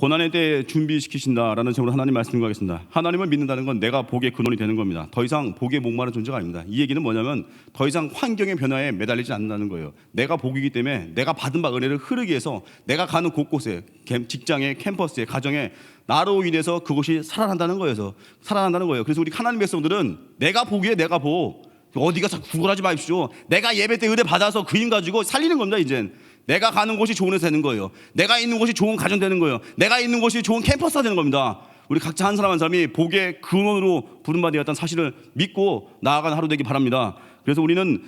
고난의 때에 준비시키신다라는 제목으로 하나님 말씀 드리겠습니다. 하나님을 믿는다는 건 내가 복의 근원이 되는 겁니다. 더 이상 복에 목마른 존재가 아닙니다. 이 얘기는 뭐냐면 더 이상 환경의 변화에 매달리지 않는다는 거예요. 내가 복이기 때문에 내가 받은 바 은혜를 흐르게 해서 내가 가는 곳곳에, 직장에, 캠퍼스에, 가정에 나로 인해서 그것이 살아난다는 거예요. 그래서 우리 하나님 백성들은 내가 복이에요. 내가 복. 어디 가서 구걸하지 마십시오. 내가 예배 때 은혜 받아서 그 힘 가지고 살리는 겁니다. 이젠 내가 가는 곳이 좋은 회사 되는 거예요. 내가 있는 곳이 좋은 가정 되는 거예요. 내가 있는 곳이 좋은 캠퍼스가 되는 겁니다. 우리 각자 한 사람 한 사람이 복의 근원으로 부름받았다는 사실을 믿고 나아가는 하루 되기 바랍니다. 그래서 우리는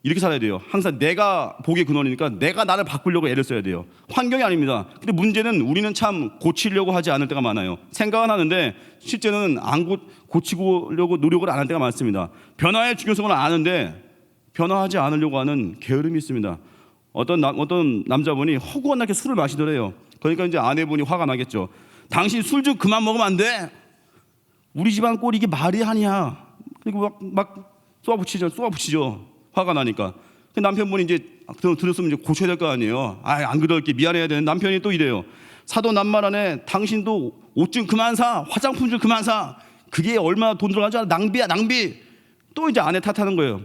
이렇게 살아야 돼요. 항상 내가 복의 근원이니까 내가 나를 바꾸려고 애를 써야 돼요. 환경이 아닙니다. 근데 문제는 우리는 참 고치려고 하지 않을 때가 많아요. 생각은 하는데 실제는 안 고치려고 노력을 안 할 때가 많습니다. 변화의 중요성을 아는데 변화하지 않으려고 하는 게으름이 있습니다. 어떤 남자분이 허구한나게 술을 마시더래요. 그러니까 이제 아내분이 화가 나겠죠. 당신 술 좀 그만 먹으면 안 돼? 우리 집안 꼴이 이게 말이 아니야. 그리고 막 쏘아붙이죠. 화가 나니까. 그 남편분이 이제 들었으면 이제 고쳐야 될 거 아니에요. 안 그럴게 미안해야 되는 남편이 또 이래요. 사도 남말하네. 당신도 옷 좀 그만 사. 화장품 좀 그만 사. 그게 얼마나 돈 들어가는지 알아? 낭비야 낭비. 또 이제 아내 탓하는 거예요.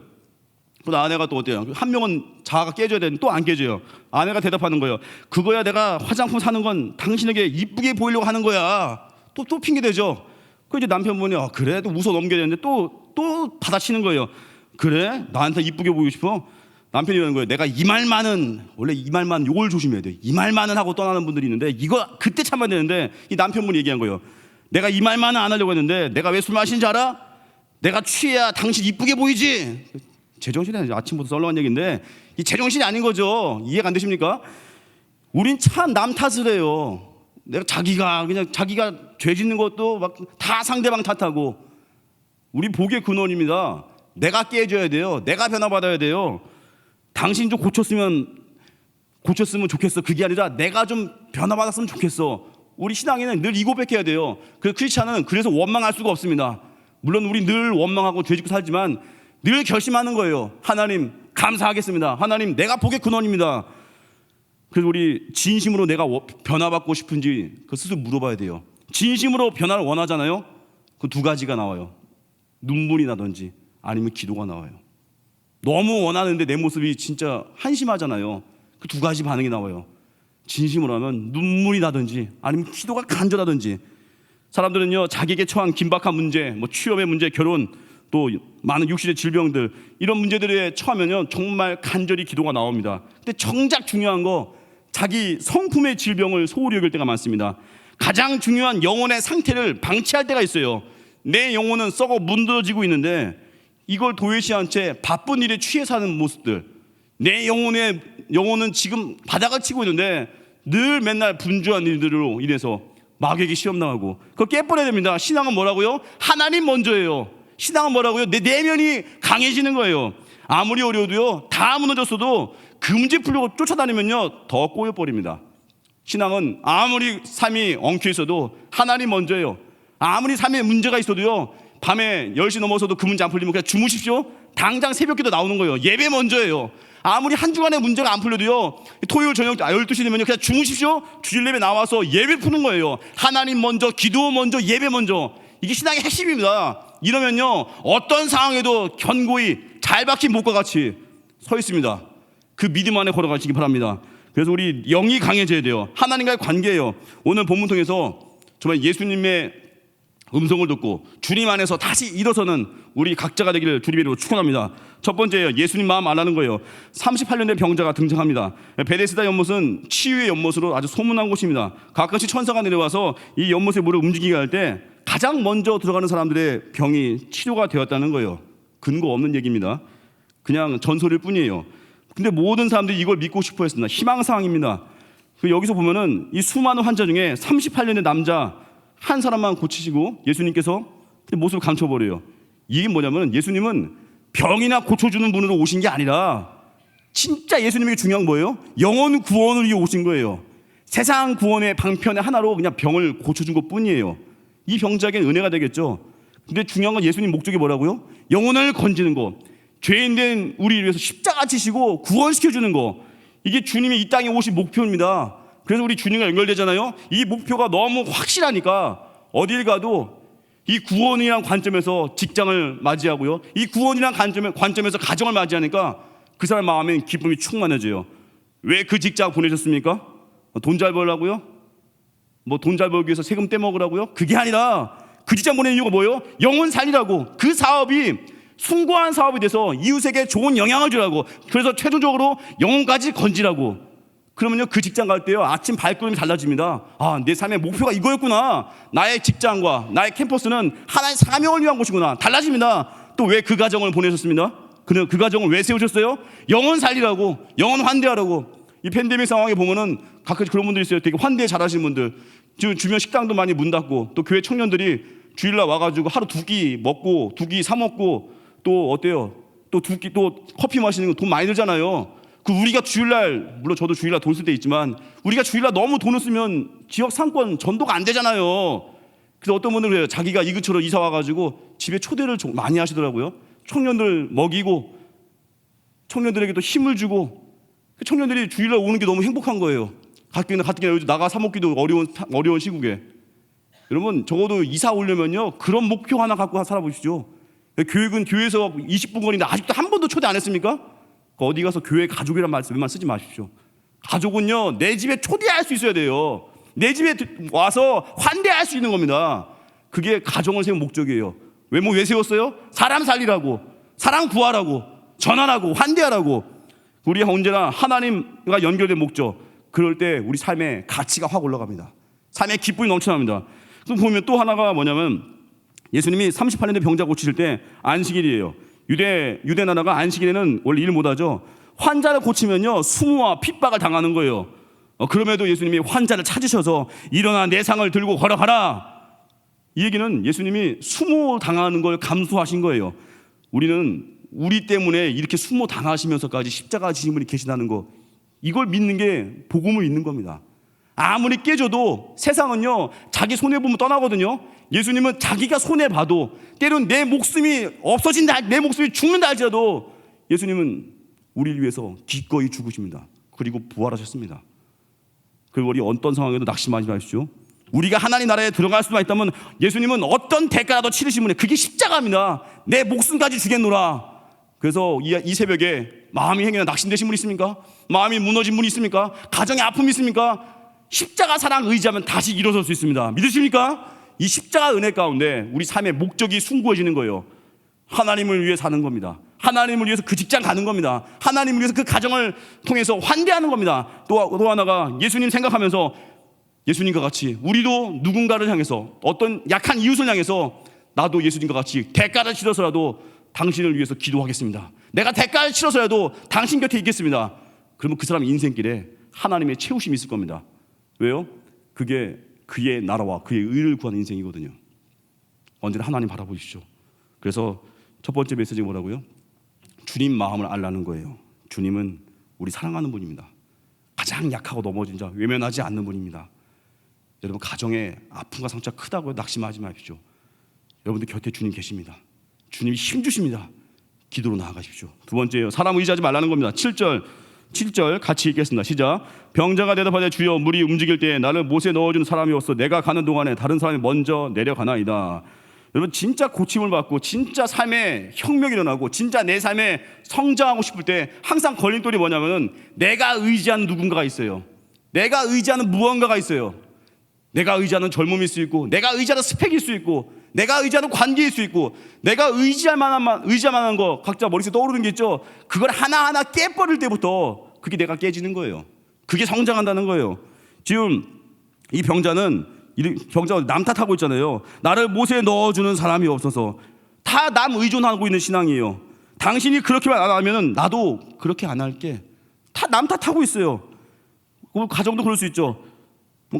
그 아내가 또 어때요? 한 명은 자아가 깨져야 되는데 또 안 깨져요. 아내가 대답하는 거예요. 그거야 내가 화장품 사는 건 당신에게 이쁘게 보이려고 하는 거야. 또 핑계 대죠. 그 이제 남편분이 그래 또 웃어 넘겨야 되는데 또 받아치는 거예요. 그래 나한테 이쁘게 보이고 싶어? 남편이 이러는 거예요. 내가 이 말만은 원래 이 말만 요걸 조심해야 돼. 이 말만은 하고 떠나는 분들이 있는데 이거 그때 참아야 되는데 이 남편분이 얘기한 거예요. 내가 이 말만은 안 하려고 했는데 내가 왜 술 마시는지 알아? 내가 취해야 당신 이쁘게 보이지. 제정신이 아침부터 썰렁한 얘기인데 이 제정신이 아닌 거죠. 이해가 안 되십니까? 우린 참 남 탓을 해요. 내가 자기가 죄 짓는 것도 막 다 상대방 탓하고. 우리 복의 근원입니다. 내가 깨져야 돼요. 내가 변화받아야 돼요. 당신 좀 고쳤으면 좋겠어. 그게 아니라 내가 좀 변화받았으면 좋겠어. 우리 신앙에는 늘 이 고백해야 돼요. 그 크리스찬은 그래서 원망할 수가 없습니다. 물론 우리 늘 원망하고 죄짓고 살지만 늘 결심하는 거예요. 하나님 감사하겠습니다. 하나님 내가 복의 근원입니다. 그래서 우리 진심으로 내가 변화받고 싶은지 그 스스로 물어봐야 돼요. 진심으로 변화를 원하잖아요. 그 두 가지가 나와요. 눈물이 나든지 아니면 기도가 나와요. 너무 원하는데 내 모습이 진짜 한심하잖아요. 그 두 가지 반응이 나와요. 진심으로 하면 눈물이 나든지 아니면 기도가 간절하든지. 사람들은요 자기에게 처한 긴박한 문제, 뭐 취업의 문제, 결혼, 또 많은 육신의 질병들 이런 문제들에 처하면요 정말 간절히 기도가 나옵니다. 근데 정작 중요한 거 자기 성품의 질병을 소홀히 여길 때가 많습니다. 가장 중요한 영혼의 상태를 방치할 때가 있어요. 내 영혼은 썩어 문드러지고 있는데 이걸 도외시한 채 바쁜 일에 취해 사는 모습들. 내 영혼은 지금 바닥을 치고 있는데 늘 맨날 분주한 일들로 인해서 마귀에게 시험 당하고 그거 깨버려야 됩니다. 신앙은 뭐라고요? 하나님 먼저예요. 신앙은 뭐라고요? 내 내면이 강해지는 거예요. 아무리 어려워도요 다 무너졌어도 그 문제 풀려고 쫓아다니면요 더 꼬여버립니다. 신앙은 아무리 삶이 엉켜 있어도 하나님 먼저예요. 아무리 삶에 문제가 있어도요 밤에 10시 넘어서도 그 문제 안 풀리면 그냥 주무십시오. 당장 새벽기도 나오는 거예요. 예배 먼저예요. 아무리 한 주간의 문제가 안 풀려도요 토요일 저녁 12시 되면 그냥 주무십시오. 주일 예배 나와서 예배 푸는 거예요. 하나님 먼저, 기도 먼저, 예배 먼저. 이게 신앙의 핵심입니다. 이러면요 어떤 상황에도 견고히 잘 박힌 목과 같이 서 있습니다. 그 믿음 안에 걸어가시기 바랍니다. 그래서 우리 영이 강해져야 돼요. 하나님과의 관계예요. 오늘 본문 통해서 정말 예수님의 음성을 듣고 주님 안에서 다시 일어서는 우리 각자가 되기를 주님의 이름으로 축원합니다. 첫 번째예요. 예수님 마음 알라는 거예요. 38년 된 병자가 등장합니다. 베데스다 연못은 치유의 연못으로 아주 소문난 곳입니다. 가끔씩 천사가 내려와서 이 연못의 물을 움직이게 할 때 가장 먼저 들어가는 사람들의 병이 치료가 되었다는 거예요. 근거 없는 얘기입니다. 그냥 전설일 뿐이에요. 근데 모든 사람들이 이걸 믿고 싶어 했습니다. 희망사항입니다. 여기서 보면은 이 수많은 환자 중에 38년의 남자 한 사람만 고치시고 예수님께서 모습을 감춰버려요. 이게 뭐냐면 예수님은 병이나 고쳐주는 분으로 오신 게 아니라 진짜 예수님에게 중요한 거예요. 영혼 구원을 위해 오신 거예요. 세상 구원의 방편의 하나로 그냥 병을 고쳐준 것 뿐이에요. 이 병자에게는 은혜가 되겠죠. 근데 중요한 건 예수님 목적이 뭐라고요? 영혼을 건지는 거. 죄인된 우리를 위해서 십자가 지시고 구원시켜주는 거. 이게 주님이 이 땅에 오신 목표입니다. 그래서 우리 주님과 연결되잖아요. 이 목표가 너무 확실하니까 어딜 가도 이 구원이란 관점에서 직장을 맞이하고요, 이 구원이란 관점에서 가정을 맞이하니까 그 사람 마음엔 기쁨이 충만해져요. 왜 그 직장 보내셨습니까? 돈 잘 벌라고요? 뭐 돈 잘 벌기 위해서 세금 떼먹으라고요? 그게 아니라 그 직장 보내는 이유가 뭐예요? 영혼 살리라고. 그 사업이 숭고한 사업이 돼서 이웃에게 좋은 영향을 주라고. 그래서 최종적으로 영혼까지 건지라고. 그러면요, 그 직장 갈 때요, 아침 발걸음이 달라집니다. 아, 내 삶의 목표가 이거였구나. 나의 직장과 나의 캠퍼스는 하나의 사명을 위한 곳이구나. 달라집니다. 또 왜 그 가정을 보내셨습니다? 그 가정을 왜 세우셨어요? 영혼 살리라고, 영혼 환대하라고. 이 팬데믹 상황에 보면은 가끔 그런 분들이 있어요. 되게 환대 잘하시는 분들. 지금 주변 식당도 많이 문 닫고, 또 교회 청년들이 주일날 와가지고 하루 2끼 먹고, 2끼 사 먹고, 또 어때요? 또 2끼 또 커피 마시는 거 돈 많이 들잖아요. 그 우리가 주일날, 물론 저도 주일날 돈 쓸 때 있지만, 우리가 주일날 너무 돈을 쓰면 지역 상권 전도가 안 되잖아요. 그래서 어떤 분들은 그래요. 자기가 이 근처로 이사 와가지고 집에 초대를 많이 하시더라고요. 청년들 먹이고, 청년들에게도 힘을 주고, 청년들이 주일날 오는 게 너무 행복한 거예요. 가뜩이나 요즘 나가 사 먹기도 어려운 시국에. 여러분, 적어도 이사 오려면요, 그런 목표 하나 갖고 살아보시죠. 교육은 교회에서 20분 거리인데 아직도 한 번도 초대 안 했습니까? 어디 가서 교회 가족이란 말씀만 쓰지 마십시오. 가족은요, 내 집에 초대할 수 있어야 돼요. 내 집에 와서 환대할 수 있는 겁니다. 그게 가정을 세운 목적이에요. 왜 세웠어요? 사람 살리라고, 사람 구하라고, 전하라고, 환대하라고. 우리가 언제나 하나님과 연결된 목적, 그럴 때 우리 삶의 가치가 확 올라갑니다. 삶의 기쁨이 넘쳐납니다. 그럼 보면 또 하나가 뭐냐면, 예수님이 38년대 병자 고치실 때 안식일이에요. 유대 나라가 안식일에는 원래 일 못하죠. 환자를 고치면요, 수모와 핍박을 당하는 거예요. 그럼에도 예수님이 환자를 찾으셔서 일어나 내 상을 들고 걸어가라. 이 얘기는 예수님이 수모 당하는 걸 감수하신 거예요. 우리는 우리 때문에 이렇게 수모 당하시면서까지 십자가 지신 분이 계시다는 거, 이걸 믿는 게 복음을 믿는 겁니다. 아무리 깨져도 세상은요, 자기 손해보면 떠나거든요. 예수님은 자기가 손해봐도, 때론 내 목숨이 없어진다, 내 목숨이 죽는다 할지라도 예수님은 우리를 위해서 기꺼이 죽으십니다. 그리고 부활하셨습니다. 그리고 우리 어떤 상황에도 낙심하지 마십시오. 우리가 하나님 나라에 들어갈 수만 있다면 예수님은 어떤 대가라도 치르신 분이, 그게 십자가입니다. 내 목숨까지 주겠노라. 그래서 이 새벽에 마음이 행여나 낙심되신 분 있습니까? 마음이 무너진 분 있습니까? 가정에 아픔이 있습니까? 십자가 사랑 의지하면 다시 일어설 수 있습니다. 믿으십니까? 이 십자가 은혜 가운데 우리 삶의 목적이 숭고해지는 거예요. 하나님을 위해 사는 겁니다. 하나님을 위해서 그 직장 가는 겁니다. 하나님을 위해서 그 가정을 통해서 환대하는 겁니다. 또 하나가 예수님 생각하면서 예수님과 같이 우리도 누군가를 향해서, 어떤 약한 이웃을 향해서 나도 예수님과 같이 대가를 치러서라도 당신을 위해서 기도하겠습니다. 내가 대가를 치러서라도 당신 곁에 있겠습니다. 그러면 그 사람 인생길에 하나님의 채우심이 있을 겁니다. 왜요? 그게 그의 나라와 그의 의를 구하는 인생이거든요. 언제나 하나님 바라보십시오. 그래서 첫 번째 메시지가 뭐라고요? 주님 마음을 알라는 거예요. 주님은 우리 사랑하는 분입니다. 가장 약하고 넘어진 자, 외면하지 않는 분입니다. 여러분, 가정의 아픔과 상처가 크다고 낙심하지 마십시오. 여러분들 곁에 주님 계십니다. 주님이 힘 주십니다. 기도로 나아가십시오. 두 번째요, 사람 의지하지 말라는 겁니다. 7절 같이 읽겠습니다. 시작. 병자가 대답하되 주여, 물이 움직일 때 나를 못에 넣어주는 사람이 없어 내가 가는 동안에 다른 사람이 먼저 내려가나이다. 여러분, 진짜 고침을 받고 진짜 삶에 혁명이 일어나고 진짜 내 삶에 성장하고 싶을 때 항상 걸림돌이 뭐냐면은 내가 의지하는 누군가가 있어요. 내가 의지하는 무언가가 있어요. 내가 의지하는 젊음일 수 있고, 내가 의지하는 스펙일 수 있고, 내가 의지하는 관계일 수 있고, 내가 의지할 만한 거 각자 머릿속에 떠오르는 게 있죠. 그걸 하나하나 깨버릴 때부터 그게 내가 깨지는 거예요. 그게 성장한다는 거예요. 지금 이 병자가 남 탓하고 있잖아요. 나를 못에 넣어주는 사람이 없어서. 다 남 의존하고 있는 신앙이에요. 당신이 그렇게만 안 하면 나도 그렇게 안 할게. 다 남 탓하고 있어요. 가정도 그럴 수 있죠.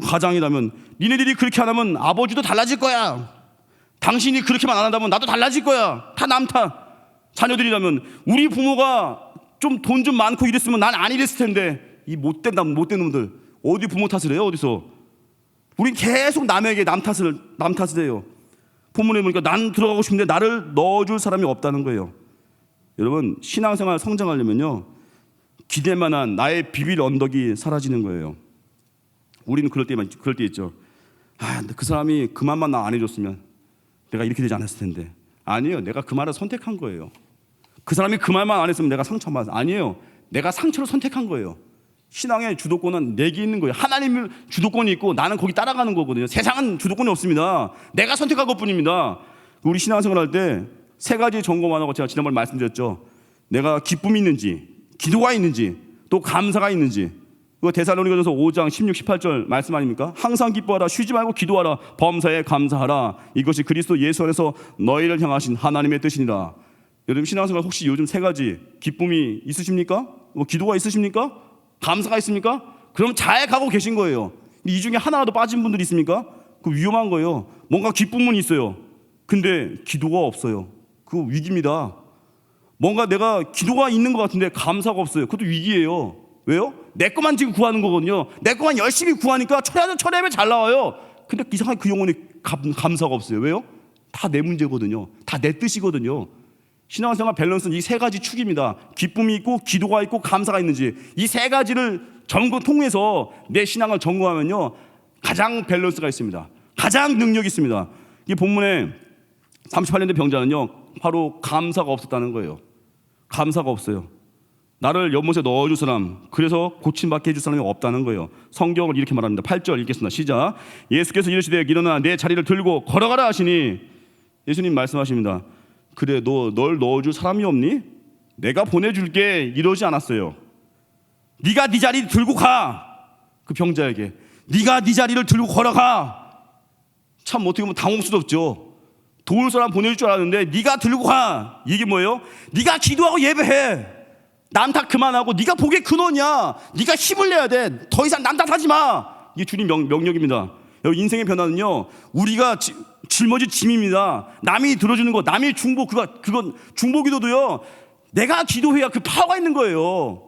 가장이라면 니네들이 그렇게 안 하면 아버지도 달라질 거야. 당신이 그렇게만 안 한다면 나도 달라질 거야. 다 남 탓. 자녀들이라면 우리 부모가 좀 돈 좀 많고 이랬으면 난 안 이랬을 텐데. 이 못된 놈들 어디 부모 탓을 해요? 어디서? 우린 계속 남에게 남 탓을 해요. 본문에 보니까 난 들어가고 싶은데 나를 넣어줄 사람이 없다는 거예요. 여러분, 신앙생활 성장하려면요, 기댈만한 나의 비빌 언덕이 사라지는 거예요. 우리는 그럴 때 있죠. 그 사람이 그 말만 나 안 해줬으면 내가 이렇게 되지 않았을 텐데. 아니에요. 내가 그 말을 선택한 거예요. 그 사람이 그 말만 안 했으면 내가 상처받았어. 아니에요. 내가 상처를 선택한 거예요. 신앙의 주도권은 내게 있는 거예요. 하나님의 주도권이 있고 나는 거기 따라가는 거거든요. 세상은 주도권이 없습니다. 내가 선택한 것뿐입니다. 우리 신앙생활 할 때 세 가지 점검하라고 제가 지난번에 말씀드렸죠. 내가 기쁨이 있는지, 기도가 있는지, 또 감사가 있는지. 그거 데살로니가전서 5장 16, 18절 말씀 아닙니까? 항상 기뻐하라, 쉬지 말고 기도하라, 범사에 감사하라. 이것이 그리스도 예수 안에서 너희를 향하신 하나님의 뜻이니라. 여러분 신앙생활 혹시 요즘 세 가지 기쁨이 있으십니까? 뭐 기도가 있으십니까? 감사가 있습니까? 그럼 잘 가고 계신 거예요. 이 중에 하나라도 빠진 분들이 있습니까? 그 위험한 거예요. 뭔가 기쁨은 있어요. 근데 기도가 없어요. 그거 위기입니다. 뭔가 내가 기도가 있는 것 같은데 감사가 없어요. 그것도 위기예요. 왜요? 내 것만 지금 구하는 거거든요. 내 것만 열심히 구하니까 철회하면 잘 나와요. 근데 이상하게 그 영혼이 감사가 없어요. 왜요? 다 내 문제거든요. 다 내 뜻이거든요. 신앙생활 밸런스는 이 세 가지 축입니다. 기쁨이 있고 기도가 있고 감사가 있는지 이 세 가지를 통해서 내 신앙을 점검하면요 가장 밸런스가 있습니다. 가장 능력이 있습니다. 이 본문에 38년대 병자는요 바로 감사가 없었다는 거예요. 감사가 없어요. 나를 연못에 넣어줄 사람, 그래서 고침받게 해줄 사람이 없다는 거예요. 성경을 이렇게 말합니다. 8절 읽겠습니다. 시작. 예수께서 이르시되 일어나 내 자리를 들고 걸어가라 하시니 예수님 말씀하십니다. 그래 널 넣어줄 사람이 없니? 내가 보내줄게 이러지 않았어요. 네가 네 자리 들고 가. 그 병자에게 네가 네 자리를 들고 걸어가. 참 어떻게 보면 당혹스럽죠. 도울 사람 보내줄 줄 알았는데 네가 들고 가. 이게 뭐예요? 네가 기도하고 예배해. 남 탓 그만하고 네가 복의 근원이야. 네가 힘을 내야 돼. 더 이상 남 탓하지 마. 이게 주님 명령입니다. 여러분 인생의 변화는요 우리가 짊어질 짐입니다. 남이 들어주는 거, 남이 중보, 그건 중보기도도요 내가 기도해야 그 파워가 있는 거예요.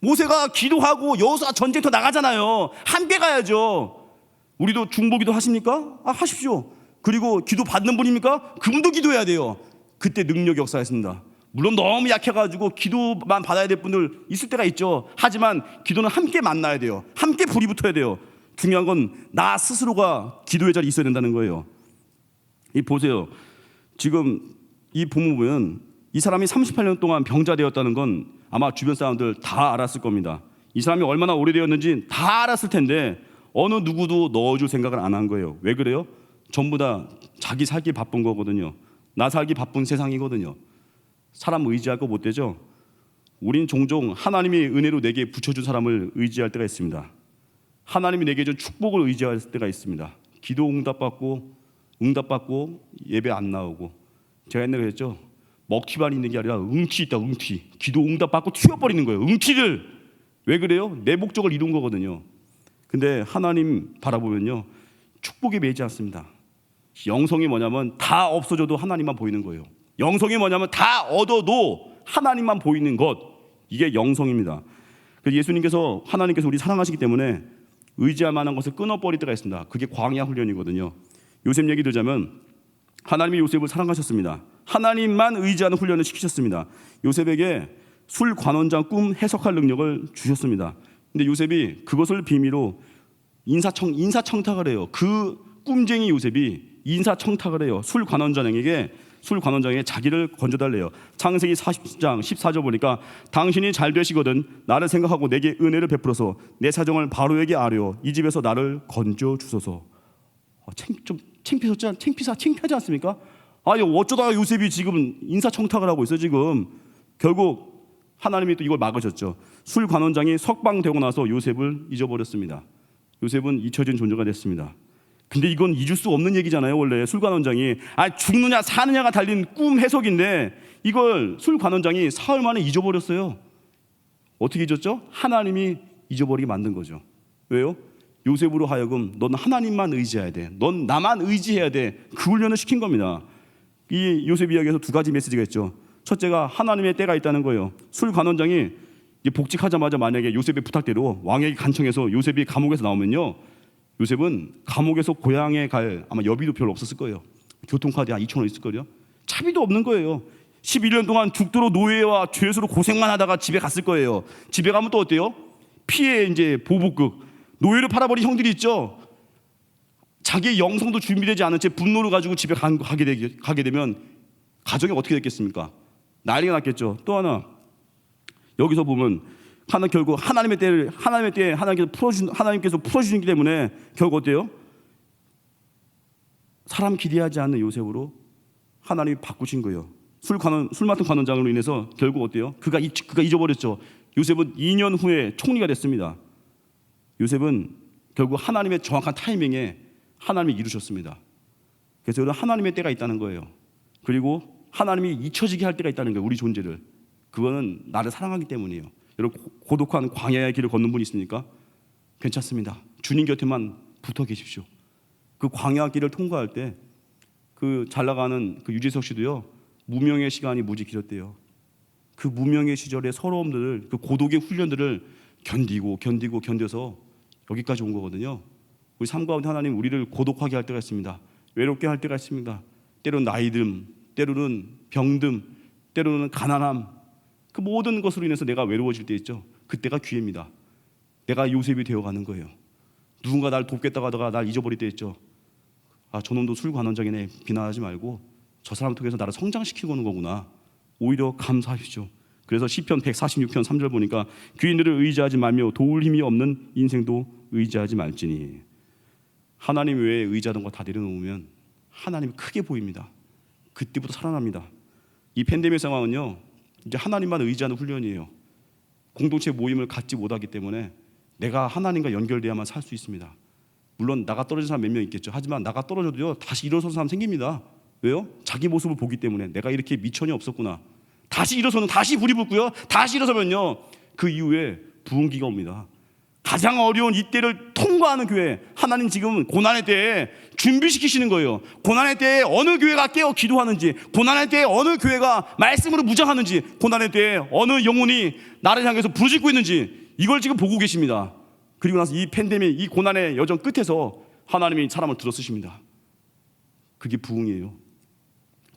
모세가 기도하고 여호수아 전쟁터 나가잖아요. 함께 가야죠. 우리도 중보기도 하십니까? 하십시오. 그리고 기도 받는 분입니까? 그분도 기도해야 돼요. 그때 능력 역사했습니다. 물론 너무 약해가지고 기도만 받아야 될 분들 있을 때가 있죠. 하지만 기도는 함께 만나야 돼요. 함께 불이 붙어야 돼요. 중요한 건 나 스스로가 기도의 자리에 있어야 된다는 거예요. 이 보세요. 지금 이 본문 보면 이 사람이 38년 동안 병자 되었다는 건 아마 주변 사람들 다 알았을 겁니다. 이 사람이 얼마나 오래되었는지 다 알았을 텐데 어느 누구도 넣어줄 생각을 안 한 거예요. 왜 그래요? 전부 다 자기 살기 바쁜 거거든요. 나 살기 바쁜 세상이거든요. 사람 의지할 거 못 되죠. 우린 종종 하나님의 은혜로 내게 붙여준 사람을 의지할 때가 있습니다. 하나님이 내게 준 축복을 의지할 때가 있습니다. 기도 응답받고 예배 안 나오고. 제가 옛날에 그랬죠. 먹튀만 있는 게 아니라 응튀 있다. 응튀. 기도 응답받고 튀어버리는 거예요. 응튀를. 왜 그래요? 내 목적을 이룬 거거든요. 근데 하나님 바라보면요 축복에 매이지 않습니다. 영성이 뭐냐면 다 없어져도 하나님만 보이는 거예요. 영성이 뭐냐면 다 얻어도 하나님만 보이는 것. 이게 영성입니다. 그래서 하나님께서 우리 사랑하시기 때문에 의지할 만한 것을 끊어버릴 때가 있습니다. 그게 광야 훈련이거든요. 요셉 얘기 들자면 하나님이 요셉을 사랑하셨습니다. 하나님만 의지하는 훈련을 시키셨습니다. 요셉에게 술 관원장 꿈 해석할 능력을 주셨습니다. 근데 요셉이 그것을 비밀로 인사청탁을 해요. 그 꿈쟁이 요셉이 인사청탁을 해요. 술 관원장에게 자기를 건져달래요. 창세기 40장 14절 보니까 당신이 잘 되시거든 나를 생각하고 내게 은혜를 베풀어서 내 사정을 바로에게 아뢰어 이 집에서 나를 건져 주소서. 좀 창피하지 않습니까? 어쩌다가 요셉이 지금 인사청탁을 하고 있어요. 지금 결국 하나님이 또 이걸 막으셨죠. 술 관원장이 석방되고 나서 요셉을 잊어버렸습니다. 요셉은 잊혀진 존재가 됐습니다. 근데 이건 잊을 수 없는 얘기잖아요. 원래 술관원장이 죽느냐 사느냐가 달린 꿈 해석인데 이걸 술관원장이 사흘 만에 잊어버렸어요. 어떻게 잊었죠? 하나님이 잊어버리게 만든 거죠. 왜요? 요셉으로 하여금 넌 하나님만 의지해야 돼. 넌 나만 의지해야 돼. 그 훈련을 시킨 겁니다. 이 요셉 이야기에서 두 가지 메시지가 있죠. 첫째가 하나님의 때가 있다는 거예요. 술관원장이 복직하자마자 만약에 요셉의 부탁대로 왕에게 간청해서 요셉이 감옥에서 나오면요 요셉은 감옥에서 고향에 갈 아마 여비도 별로 없었을 거예요. 교통카드 한 2,000원 있을 거예요. 차비도 없는 거예요. 11년 동안 죽도록 노예와 죄수로 고생만 하다가 집에 갔을 거예요. 집에 가면 또 어때요? 피해 이제 보복극. 노예로 팔아버린 형들이 있죠. 자기의 영성도 준비되지 않은 채 분노를 가지고 집에 가게 되면 가정이 어떻게 됐겠습니까? 난리가 났겠죠. 또 하나, 여기서 보면 결국 하나님의 때에 하나님께서 풀어주시기 때문에 결국 어때요? 사람 기대하지 않는 요셉으로 하나님이 바꾸신 거예요. 술 맡은 관원장으로 인해서 결국 어때요? 그가 잊어버렸죠. 요셉은 2년 후에 총리가 됐습니다. 요셉은 결국 하나님의 정확한 타이밍에 하나님이 이루셨습니다. 그래서 하나님의 때가 있다는 거예요. 그리고 하나님이 잊혀지게 할 때가 있다는 거예요. 우리 존재를. 그거는 나를 사랑하기 때문이에요. 여러분, 고독한 광야의 길을 걷는 분이 있습니까? 괜찮습니다. 주님 곁에만 붙어 계십시오. 그 광야 길을 통과할 때 그 잘 나가는 그 유재석 씨도요, 무명의 시간이 무지 길었대요. 그 무명의 시절의 서러움들을, 그 고독의 훈련들을 견뎌서 여기까지 온 거거든요. 우리 삶 가운데 하나님 우리를 고독하게 할 때가 있습니다. 외롭게 할 때가 있습니다. 때로는 나이듦, 때로는 병듦, 때로는 가난함, 그 모든 것으로 인해서 내가 외로워질 때 있죠. 그때가 기회입니다. 내가 요셉이 되어가는 거예요. 누군가 날 돕겠다고 하다가 날 잊어버릴 때 있죠. 아, 저놈도 술 관원장이네, 비난하지 말고 저 사람 통해서 나를 성장시키고 오는 거구나. 오히려 감사하십시오. 그래서 시편 146편 3절 보니까 귀인들을 의지하지 말며 도울 힘이 없는 인생도 의지하지 말지니. 하나님 외에 의지하던 거 다 내려놓으면 하나님이 크게 보입니다. 그때부터 살아납니다. 이 팬데믹 상황은요, 이제 하나님만 의지하는 훈련이에요. 공동체 모임을 갖지 못하기 때문에 내가 하나님과 연결돼야만 살 수 있습니다. 물론 나가 떨어진 사람 몇 명 있겠죠. 하지만 나가 떨어져도요, 다시 일어서는 사람 생깁니다. 왜요? 자기 모습을 보기 때문에 내가 이렇게 미천이 없었구나. 다시 일어서는, 다시 불이 붙고요, 다시 일어서면요, 그 이후에 부흥기가 옵니다. 가장 어려운 이때를 통과하는 교회, 하나님 지금 고난의 때에 준비시키시는 거예요. 고난의 때에 어느 교회가 깨어 기도하는지, 고난의 때에 어느 교회가 말씀으로 무장하는지, 고난의 때에 어느 영혼이 나를 향해서 부르짖고 있는지, 이걸 지금 보고 계십니다. 그리고 나서 이 팬데믹, 이 고난의 여정 끝에서 하나님이 사람을 들어 쓰십니다. 그게 부흥이에요.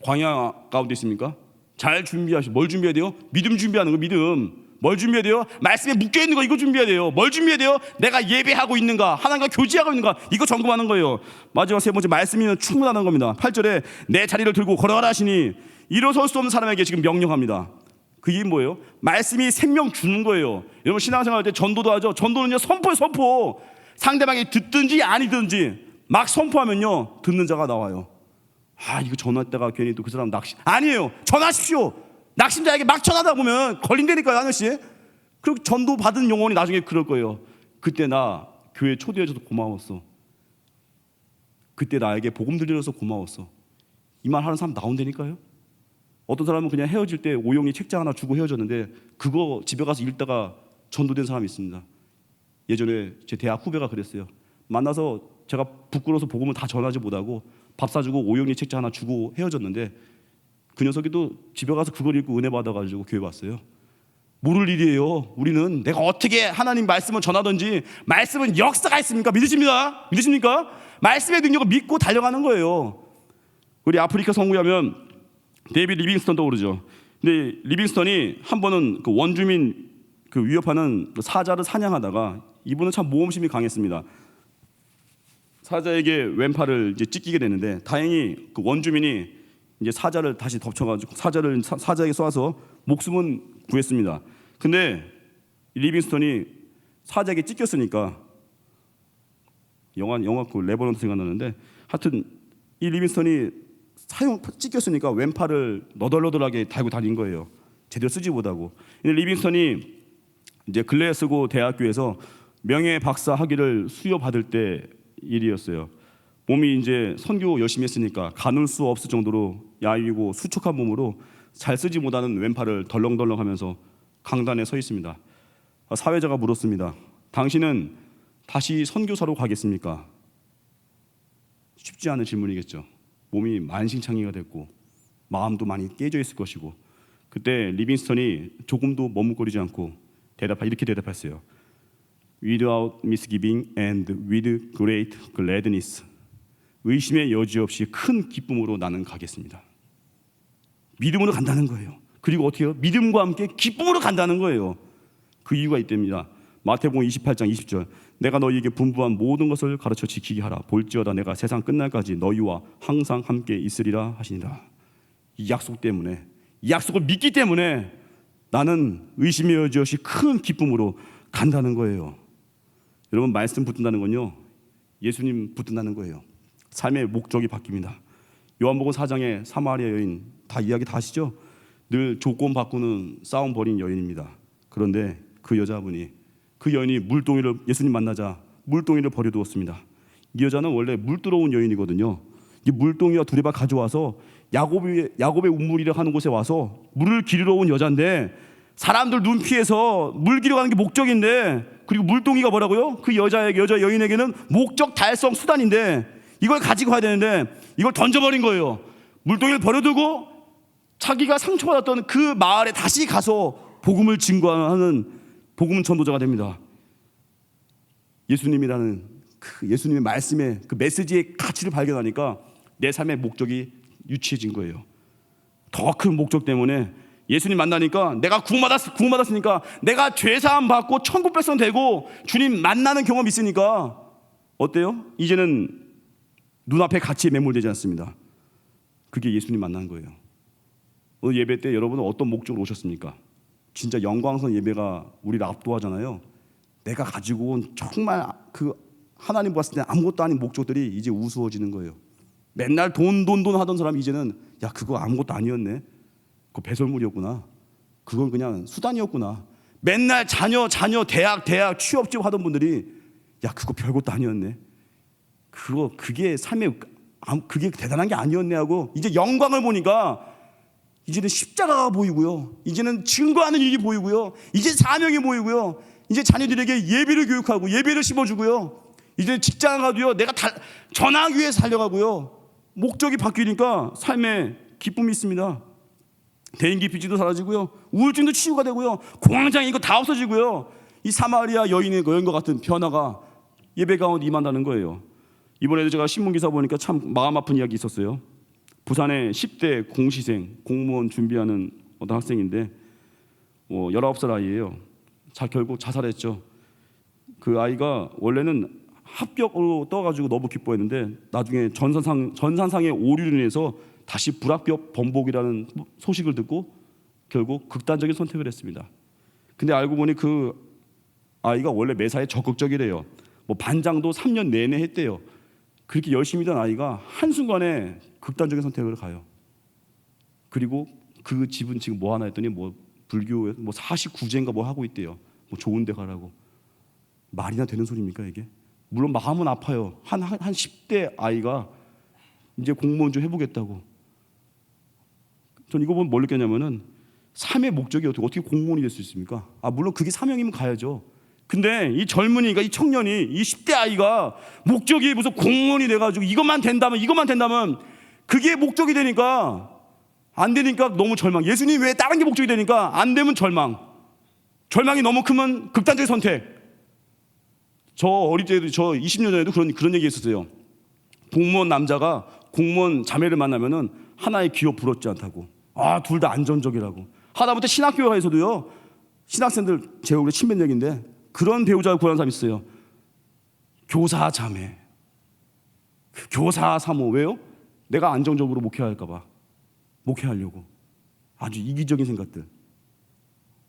광야 가운데 있습니까? 잘 준비하시고. 뭘 준비해야 돼요? 믿음 준비하는 거. 믿음. 뭘 준비해야 돼요? 말씀에 묶여있는 거, 이거 준비해야 돼요. 뭘 준비해야 돼요? 내가 예배하고 있는가, 하나님과 교제하고 있는가, 이거 점검하는 거예요. 마지막 세 번째, 말씀이면 충분하다는 겁니다. 8절에 내 자리를 들고 걸어가라 하시니 일어설 수 없는 사람에게 지금 명령합니다. 그게 뭐예요? 말씀이 생명 주는 거예요. 여러분, 신앙생활 할 때 전도도 하죠. 전도는요, 선포예요. 선포. 상대방이 듣든지 아니든지 막 선포하면요, 듣는 자가 나와요. 아, 이거 전화했다가 괜히 또 그 사람 아니에요. 전하십시오. 낙심자에게 막 전하다 보면 걸린다니까요, 하나씩. 그리고 전도 받은 영혼이 나중에 그럴 거예요. 그때 나 교회 초대해줘서 고마웠어. 그때 나에게 복음 들려줘서 고마웠어. 이 말 하는 사람 나온다니까요. 어떤 사람은 그냥 헤어질 때 오용이 책장 하나 주고 헤어졌는데 그거 집에 가서 읽다가 전도된 사람이 있습니다. 예전에 제 대학 후배가 그랬어요. 만나서 제가 부끄러워서 복음을 다 전하지 못하고 밥 사주고 오용이 책장 하나 주고 헤어졌는데 그 녀석이 또 집에 가서 그걸 읽고 은혜 받아가지고 교회 왔어요. 모를 일이에요. 우리는 내가 어떻게 하나님 말씀을 전하든지, 말씀은 역사가 있습니까? 믿으십니까? 말씀의 능력을 믿고 달려가는 거예요. 우리 아프리카 선구하면 데이빗 리빙스턴 떠오르죠. 근데 리빙스턴이 한 번은 그 원주민 그 위협하는 사자를 사냥하다가, 이분은 참 모험심이 강했습니다. 사자에게 왼팔을 이제 찢기게 되는데 다행히 그 원주민이 이제 사자를 다시 덮쳐가지고 사자에게 쏴서 목숨은 구했습니다. 근데 리빙스턴이 사자에게 찢겼으니까, 영화 그 레버넌트 생각나는데, 하여튼 이 리빙스턴이 찢겼으니까 왼팔을 너덜너덜하게 달고 다닌 거예요. 제대로 쓰지 못하고. 근데 리빙스턴이 이제 글래스고 대학교에서 명예 박사 학위를 수여받을 때 일이었어요. 몸이 이제 선교 열심히 했으니까 가눌 수 없을 정도로 야위고 수척한 몸으로 잘 쓰지 못하는 왼팔을 덜렁덜렁하면서 강단에 서 있습니다. 사회자가 물었습니다. 당신은 다시 선교사로 가겠습니까? 쉽지 않은 질문이겠죠. 몸이 만신창이가 됐고 마음도 많이 깨져 있을 것이고. 그때 리빙스턴이 조금도 머뭇거리지 않고 이렇게 대답했어요. Without misgiving and with great gladness. 의심의 여지 없이 큰 기쁨으로 나는 가겠습니다. 믿음으로 간다는 거예요. 그리고 어떻게 해요? 믿음과 함께 기쁨으로 간다는 거예요. 그 이유가 있답니다. 마태복음 28장 20절. 내가 너희에게 분부한 모든 것을 가르쳐 지키게 하라. 볼지어다 내가 세상 끝날까지 너희와 항상 함께 있으리라 하시니라. 이 약속 때문에, 이 약속을 믿기 때문에 나는 의심의 여지없이 큰 기쁨으로 간다는 거예요. 여러분, 말씀 붙든다는 건요, 예수님 붙든다는 거예요. 삶의 목적이 바뀝니다. 요한복음 4장의 사마리아 여인 다 이야기 다 아시죠? 늘 조건 바꾸는 싸움 벌인 여인입니다. 그런데 그 여자분이, 그 여인이 물동이를, 예수님 만나자 물동이를 버려두었습니다. 이 여자는 원래 물 들어온 여인이거든요. 이 물동이와 두레바 가져와서 야곱의 운물이라 하는 곳에 와서 물을 기르러 온 여자인데, 사람들 눈 피해서 물 기르러 가는 게 목적인데, 그리고 물동이가 뭐라고요? 그 여자 여인에게는 목적 달성 수단인데 이걸 가지고 가야 되는데 이걸 던져버린 거예요. 물동이를 버려두고 자기가 상처받았던 그 마을에 다시 가서 복음을 증거하는 복음 전도자가 됩니다. 예수님이라는 그 예수님의 말씀의 그 메시지의 가치를 발견하니까 내 삶의 목적이 유치해진 거예요. 더 큰 목적 때문에 예수님 만나니까 내가 구원받았으니까, 내가 죄사함 받고 천국 백성 되고 주님 만나는 경험이 있으니까 어때요? 이제는 눈앞에 가치에 매몰되지 않습니다. 그게 예수님 만나는 거예요. 오늘 예배 때 여러분은 어떤 목적으로 오셨습니까? 진짜 영광선 예배가 우리를 압도하잖아요. 내가 가지고 온 정말 그 하나님 봤을 때 아무것도 아닌 목적들이 이제 우스워지는 거예요. 맨날 돈 하던 사람이 이제는 야, 그거 아무것도 아니었네. 그거 배설물이었구나. 그건 그냥 수단이었구나. 맨날 자녀 대학 취업 하던 분들이 야, 그거 별것도 아니었네. 그게 삶의 그게 대단한 게 아니었네 하고 이제 영광을 보니까 이제는 십자가가 보이고요. 이제는 증거하는 일이 보이고요. 이제 사명이 보이고요. 이제 자녀들에게 예배를 교육하고 예배를 심어주고요. 이제 직장 가도요, 내가 전하기 위해서 달려가고요. 목적이 바뀌니까 삶에 기쁨이 있습니다. 대인기 비지도 사라지고요, 우울증도 치유가 되고요, 공황장애 이거 다 없어지고요. 이 사마리아 여인의 여인과 같은 변화가 예배 가운데 임한다는 거예요. 이번에도 제가 신문기사 보니까 참 마음 아픈 이야기 있었어요. 부산의 10대 공시생, 공무원 준비하는 어떤 학생인데 19살 아이예요. 결국 자살했죠. 그 아이가 원래는 합격으로 떠가지고 너무 기뻐했는데 나중에 전산상의 오류로 인해서 다시 불합격 번복이라는 소식을 듣고 결국 극단적인 선택을 했습니다. 근데 알고 보니 그 아이가 원래 매사에 적극적이래요. 반장도 3년 내내 했대요. 그렇게 열심히 던 아이가 한순간에 극단적인 선택을 가요. 그리고 그 집은 지금 뭐 하나 했더니 불교에 49제인가 하고 있대요. 좋은 데 가라고. 말이나 되는 소리입니까 이게? 물론 마음은 아파요. 한 10대 아이가 이제 공무원 좀 해보겠다고. 전 이거 보면 뭘 느꼈냐면은 삶의 목적이 어떻게 공무원이 될 수 있습니까? 물론 그게 사명이면 가야죠. 근데 이 젊은이가, 이 청년이, 이 10대 아이가 목적이 무슨 공무원이 돼가지고 이것만 된다면 그게 목적이 되니까 안 되니까 너무 절망. 예수님 왜 다른 게 목적이 되니까 안 되면 절망이 너무 크면 극단적인 선택. 저 어릴 때도, 저 20년 전에도 그런 얘기 했었어요. 공무원 남자가 공무원 자매를 만나면은 하나의 기업 부럽지 않다고. 둘 다 안전적이라고. 하다못해 신학교에서도요, 신학생들 제 얼굴에 친면 얘기인데 그런 배우자를 구하는 사람이 있어요. 교사 자매, 교사 사모. 왜요? 내가 안정적으로 목회할까봐, 목회하려고. 아주 이기적인 생각들.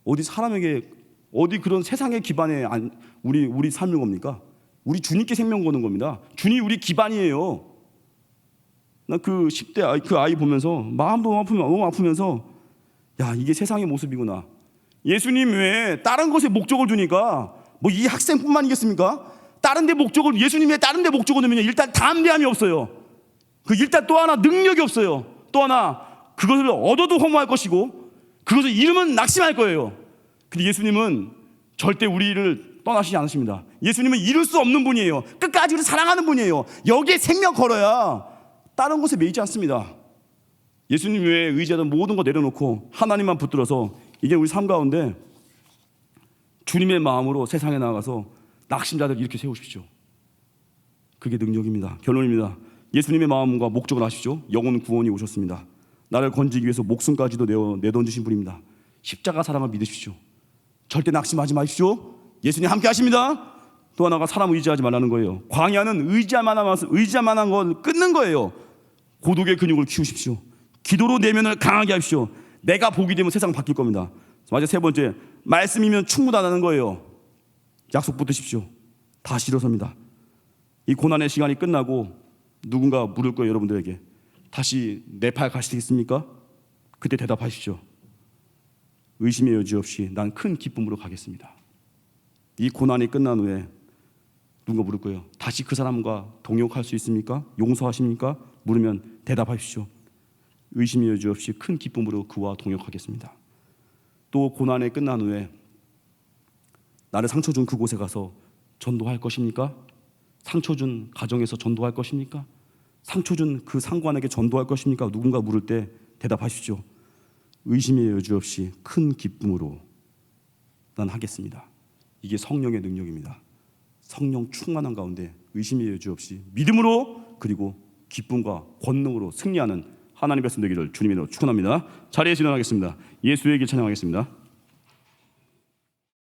어디 그런 세상의 기반에 우리 삶을 겁니까? 우리 주님께 생명 거는 겁니다. 주님이 우리 기반이에요. 나 그 10대 그 아이 보면서 마음도 너무 아프면서 야, 이게 세상의 모습이구나. 예수님 외에 다른 것에 목적을 두니까 이 학생뿐만이겠습니까? 예수님 외에 다른 데 목적을 두면 일단 담대함이 없어요. 일단 또 하나 능력이 없어요. 또 하나 그것을 얻어도 허무할 것이고 그것을 잃으면 낙심할 거예요. 근데 예수님은 절대 우리를 떠나시지 않으십니다. 예수님은 잃을 수 없는 분이에요. 끝까지 우리를 사랑하는 분이에요. 여기에 생명 걸어야 다른 곳에 매이지 않습니다. 예수님 외에 의지하던 모든 거 내려놓고 하나님만 붙들어서 이게 우리 삶 가운데 주님의 마음으로 세상에 나가서 낙심자들 이렇게 세우십시오. 그게 능력입니다. 결론입니다. 예수님의 마음과 목적을 아시죠? 영혼 구원이 오셨습니다. 나를 건지기 위해서 목숨까지도 내던지신 분입니다. 십자가 사랑을 믿으십시오. 절대 낙심하지 마십시오. 예수님 함께 하십니다. 또 하나가 사람 의지하지 말라는 거예요. 광야는 의지만한 건 끊는 거예요. 고독의 근육을 키우십시오. 기도로 내면을 강하게 하십시오. 내가 복이 되면 세상 바뀔 겁니다. 마지막 세 번째, 말씀이면 충분하다는 거예요. 약속 붙드십시오. 다시 일어섭니다. 이 고난의 시간이 끝나고 누군가 물을 거예요. 여러분들에게 다시 네팔 가시겠습니까? 그때 대답하십시오. 의심의 여지 없이 난 큰 기쁨으로 가겠습니다. 이 고난이 끝난 후에 누군가 물을 거예요. 다시 그 사람과 동역할 수 있습니까? 용서하십니까? 물으면 대답하십시오. 의심의 여지 없이 큰 기쁨으로 그와 동역하겠습니다. 또 고난이 끝난 후에 나를 상처 준 그곳에 가서 전도할 것입니까? 상처 준 가정에서 전도할 것입니까? 상처 준 그 상관에게 전도할 것입니까? 누군가 물을 때 대답하십시오. 의심의 여지 없이 큰 기쁨으로 난 하겠습니다. 이게 성령의 능력입니다. 성령 충만한 가운데 의심의 여지 없이 믿음으로 그리고 기쁨과 권능으로 승리하는 하나님의 백성 되기를 주님의 이름으로 축원합니다. 자리에서 일어나겠습니다. 예수의 길 찬양하겠습니다.